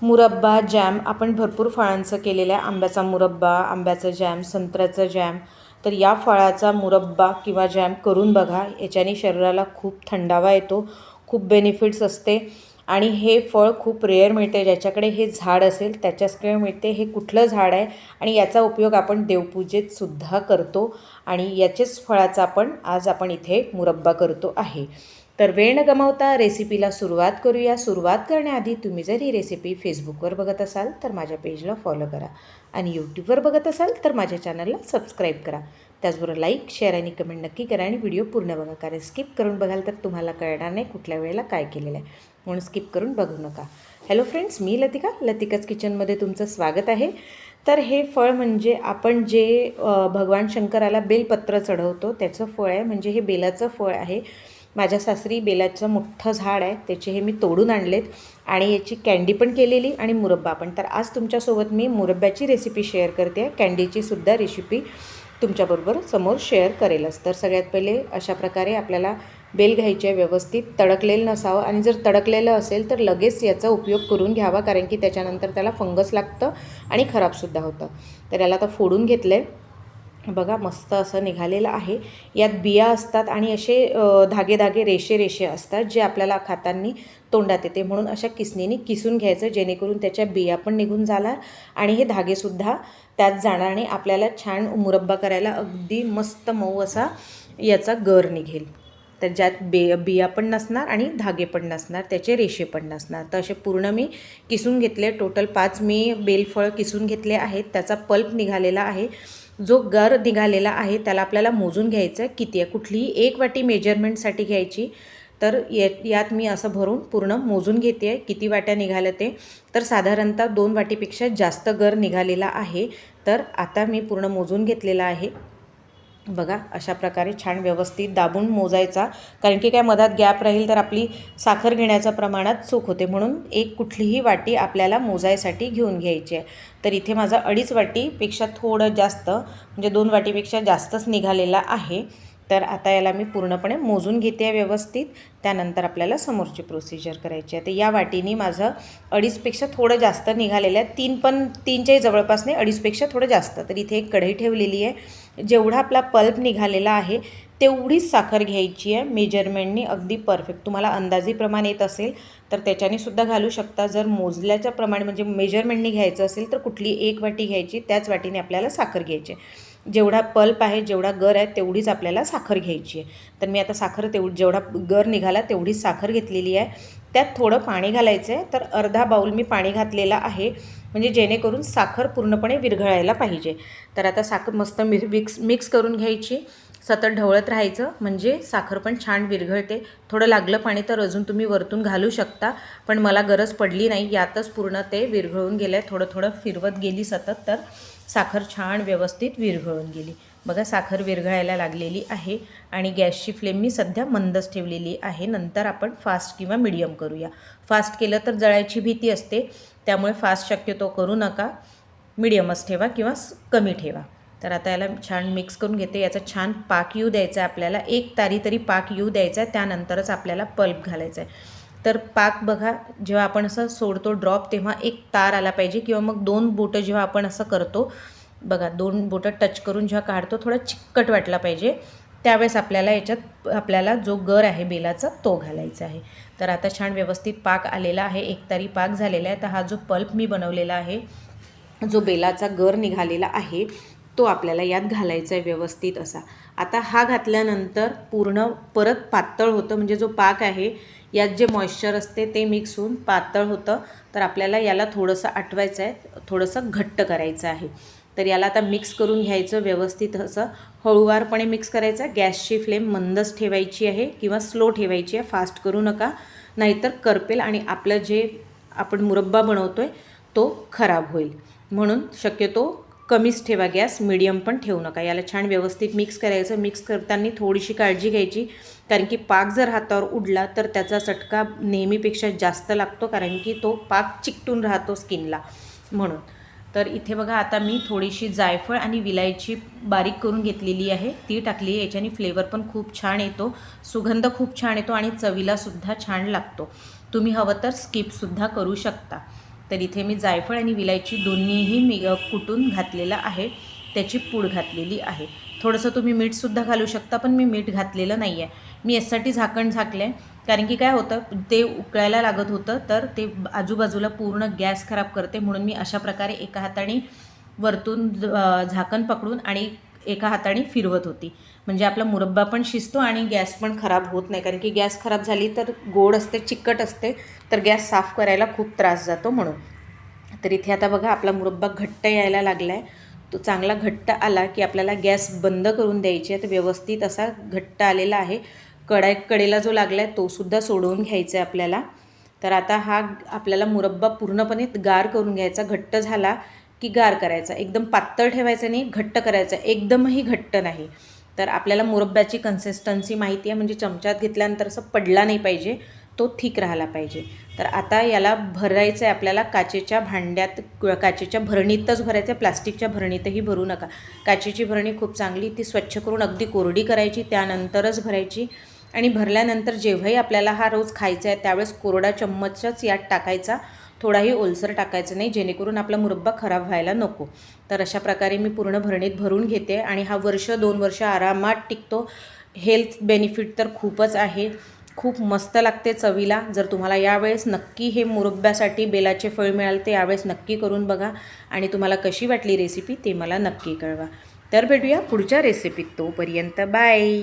मुरब्बा, जॅम आपण भरपूर फळांचं केलेलं आहे. आंब्याचा मुरब्बा, आंब्याचं जॅम, संत्र्याचं जॅम. तर या फळाचा मुरब्बा किंवा जॅम करून बघा. याच्याने शरीराला खूप थंडावा येतो, खूप बेनिफिट्स असते. आणि हे फळ खूप रेअर मिळते. ज्याच्याकडे हे झाड असेल त्याच्याचकडे मिळते. हे कुठलं झाड आहे आणि याचा उपयोग आपण देवपूजेत सुद्धा करतो. आणि याचेच फळाचा आज आपण इथे मुरब्बा करतो आहे. तर वेळ न गमावता रेसिपीला सुरुवात करूया. सुरुवात करण्याआधी तुम्ही जर ही रेसिपी फेसबुकवर बघत असाल तर माझ्या पेजला फॉलो करा आणि यूट्यूबवर बघत असाल तर माझ्या चॅनलला सबस्क्राईब करा. त्याचबरोबर लाईक, शेअर आणि कमेंट नक्की करा आणि व्हिडिओ पूर्ण बघा, कारण स्किप करून बघाल तर तुम्हाला कळणार नाही कुठल्या वेळेला काय केलेलं आहे, म्हणून स्किप करून बघू नका. हॅलो फ्रेंड्स, मी लतिकाच किचनमध्ये तुमचं स्वागत आहे. तर हे फळ म्हणजे आपण जे भगवान शंकराला बेलपत्र चढवतो त्याचं फळ आहे. म्हणजे हे बेलाचं फळ आहे. माझ्या सासरी बेलाचं मोठं झाड आहे, त्याचे हे मी तोडून आणलेत आणि याची कँडी पण केलेली आणि मुरब्बा पण. तर आज तुमच्यासोबत मी मुरब्ब्याची रेसिपी शेअर करते आहे. कँडीचीसुद्धा रेसिपी तुमच्याबरोबर समोर शेअर करेलच. तर सगळ्यात पहिले अशा प्रकारे आपल्याला बेल घ्यायची आहे. व्यवस्थित तडकलेलं नसावं आणि जर तडकलेलं असेल तर लगेच याचा उपयोग करून घ्यावा, कारण की त्याच्यानंतर त्याला फंगस लागतं आणि खराबसुद्धा होतं. तर याला आता फोडून घेतलं आहे. बघा मस्त असं निघालेलं आहे. यात बिया असतात आणि असे धागे धागे रेषे असतात जे आपल्याला खाताना तोंडात येते, म्हणून अशा किसणीने किसून घ्यायचं, जेणेकरून त्याच्या बिया पण निघून जाणार आणि हे धागेसुद्धा त्यात जाणार आणि आपल्याला छान मुरब्बा करायला अगदी मस्त मऊ असा याचा गर निघेल. तर ज्यात बिया पण नसणार आणि धागे पण नसणार, त्याचे रेषे पण नसणार. तर असे पूर्ण मी किसून घेतले. टोटल 5 मी बेलफळ किसून घेतले आहेत. त्याचा पल्प निघालेला आहे. जो गर निघालेला आहे त्याला आपल्याला मोजून घ्यायचं आहे किती आहे. कुठलीही 1 वाटी मेजरमेंटसाठी घ्यायची. तर यात मी असं भरून पूर्ण मोजून घेते आहे किती वाट्या निघालं ते. तर साधारणतः 2 वाटीपेक्षा जास्त गर निघालेला आहे. तर आता मी पूर्ण मोजून घेतलेला आहे. बघा अशा प्रकारे छान व्यवस्थित दाबून मोजायचा, कारण की काय मधात गॅप राहील तर आपली साखर घेण्याच्या प्रमाणात चूक होते, म्हणून कुठलीही वाटी आपल्याला मोजायसाठी घेऊन घ्यायची आहे. तर इथे माझा 2.5 वाटीपेक्षा थोडं जास्त, म्हणजे 2 वाटीपेक्षा जास्तच निघालेला आहे. तर आता याला मी पूर्णपणे मोजून घेते आहे व्यवस्थित. त्यानंतर आपल्याला समोरची प्रोसिजर करायची आहे. तर या वाटीनी माझं 2.5पेक्षा थोडं जास्त निघालेलं आहे. 3च्याही जवळपास नाही, 2.5पेक्षा थोडं जास्त. तर इथे एक कढई ठेवलेली आहे. जेवढा आपला पल्प निघालेला आहे तेवढीच साखर घ्यायची आहे मेजरमेंटनी, अगदी परफेक्ट. तुम्हाला अंदाजीप्रमाणे येत असेल तर त्याच्याने सुद्धा घालू शकता. जर मोजल्याच्या प्रमाणे म्हणजे मेजरमेंटनी घ्यायचं असेल तर कुठली 1 वाटी घ्यायची, त्याच वाटीने आपल्याला साखर घ्यायची आहे. जेवढा पल्प आहे, जेवढा गर आहे तेवढीच आपल्याला साखर घ्यायची आहे. तर मी आता साखर जेवढा गर निघाला तेवढीच साखर घेतलेली आहे. त्यात थोडं पाणी घालायचं आहे. तर अर्धा बाऊल मी पाणी घातलेला आहे, म्हणजे जेणेकरून साखर पूर्णपणे विरघळायला पाहिजे. तर आता साखर मस्त मिक्स करून घ्यायची. सतत ढवळत राहायचं, म्हणजे साखर पण छान विरघळते. थोडं लागलं पाणी तर अजून तुम्ही वरतून घालू शकता, पण मला गरज पडली नाही. यातच पूर्ण ते विरघळून गेलं आहे. थोडं फिरवत गेली सतत, तर साखर छान व्यवस्थित विरघळून गेली. बघा साखर विरघळायला लागलेली आहे आणि गॅसची फ्लेम मी सध्या मंदच ठेवलेली आहे. नंतर आपण फास्ट किंवा मीडियम करूया. फास्ट केलं तर जळायची भीती असते, त्यामुळे फास्ट शक्यतो करू नका. मीडियमच ठेवा किंवा कमी ठेवा. तर आता याला छान मिक्स करून घेते. याचा छान पाक येऊ द्यायचा आहे आपल्याला. 1 तारी तरी पाक येऊ द्यायचा आहे. त्यानंतरच आपल्याला पल्प घालायचा आहे. तर पाक बघा, जेव्हा आपण असं सोडतो ड्रॉप तेव्हा 1 तार आला पाहिजे, किंवा मग 2 बोटं जेव्हा आपण असं करतो बघा, 2 बोटं टच करून जेव्हा काढतो थोडा चिकट वाटला पाहिजे, त्यावेळेस आपल्याला जो गर आहे बेलाचा तो घालायचा आहे. तर आता छान व्यवस्थित पाक आलेला आहे. 1 तारी पाक झालेला आहे. तर हा जो पल्प मी बनवलेला आहे, जो बेलाचा गर निघालेला आहे, तो आपल्याला यात घालायचा आहे व्यवस्थित असा. आता हा घातल्यानंतर पूर्ण परत पातळ होतं, म्हणजे जो पाक आहे यात जे मॉइश्चर असते ते मिक्स होऊन पातळ होतं. तर आपल्याला याला थोडंसं आटवायचं आहे, थोडंसं घट्ट करायचं आहे. तर याला आता मिक्स करून घ्यायचं व्यवस्थित असं. हळूवारपणे मिक्स करायचं. गॅसची फ्लेम मंदच ठेवायची आहे किंवा स्लो ठेवायची आहे, फास्ट करू नका, नाहीतर करपेल आणि आपलं जे आपण मुरब्बा बनवतो आहे तो खराब होईल. म्हणून शक्यतो कमीच ठेवा गॅस, मीडियम पण ठेवू नका. याला छान व्यवस्थित मिक्स करायचं. मिक्स करताना थोडीशी काळजी घ्यायची, कारण की पाक जर हातावर उडला तर त्याचा चटका नेहमीपेक्षा जास्त लागतो, कारण की तो पाक चिकटून राहतो स्किनला, म्हणून. तर इथे बघा आता मी थोडीशी जायफळ आणि विलायची बारीक करून घेतलेली आहे, ती टाकली आहे. याच्याने फ्लेवर पण खूप छान येतो, सुगंध खूप छान येतो आणि चवीलासुद्धा छान लागतो. तुम्ही हवं तर स्किपसुद्धा करू शकता. तर इथे मी जायफळ आणि विलायची दोन्हीही मी कुटून घातलेलं आहे, त्याची पूड घातलेली आहे. थोडंसं तुम्ही मीठसुद्धा घालू शकता, पण मी मीठ घातलेलं नाही आहे. मी यासाठी झाकण झाकलं आहे, कारण की काय होतं, ते उकळायला लागत होतं तर ते आजूबाजूला पूर्ण गॅस खराब करते, म्हणून मी अशा प्रकारे एका हाताने वरतून झाकण पकडून आणि एका हाताने फिरवत होती. म्हणजे आपला मुरब्बा पण शिजतो आणि गॅस पण खराब होत नाही, कारण की गॅस खराब झाली तर गोड असते, चिकट असते, तर गॅस साफ करायला खूप त्रास जातो म्हणून. तर इथे आता बघा आपला मुरब्बा घट्ट यायला लागला आहे. तो चांगला घट्ट आला की आपल्याला गॅस बंद करून द्यायची आहे. तर व्यवस्थित असा घट्ट आलेला आहे. कडेला जो लागला आहे तोसुद्धा सोडवून घ्यायचा आहे आपल्याला. तर आता हा आपल्याला मुरब्बा पूर्णपणे गार करून घ्यायचा. घट्ट झाला की गार करायचा. एकदम पातळ ठेवायचं नाही, घट्ट करायचं, एकदमही घट्ट नाही. तर आपल्याला मुरब्ब्याची कन्सिस्टन्सी माहिती आहे, म्हणजे चमच्यात घेतल्यानंतर असं पडला नाही पाहिजे, तो थिक राहिला पाहिजे. तर आता याला भरायचं आहे आपल्याला काचेच्या भांड्यात, काचेच्या भरणीतच भरायचं आहे, प्लास्टिकच्या भरणीतही भरू नका. काचेची भरणी खूप चांगली, ती स्वच्छ करून अगदी कोरडी करायची, त्यानंतरच भरायची. आणि भरल्यानंतर जेव्हाही आपल्याला हा रोज खायचा आहे त्यावेळेस कोरडा चम्मचच यात टाकायचा, थोडाही ओलसर टाकायचं नाही, जेणेकरून आपला मुरब्बा खराब व्हायला नको. तर अशा प्रकारे मी पूर्ण भरणीत भरून घेते आणि हा 1-2 वर्ष आरामात टिकतो. हेल्थ बेनिफिट तर खूपच आहे, खूप मस्त लागते चवीला. जर तुम्हाला यावेळेस नक्की हे मुरब्ब्यासाठी बेलाचे फळ मिळाले तर यावेळेस नक्की करून बघा आणि तुम्हाला कशी वाटली रेसिपी ते मला नक्की कळवा. तर भेटूया पुढच्या रेसिपीत. तोपर्यंत बाय.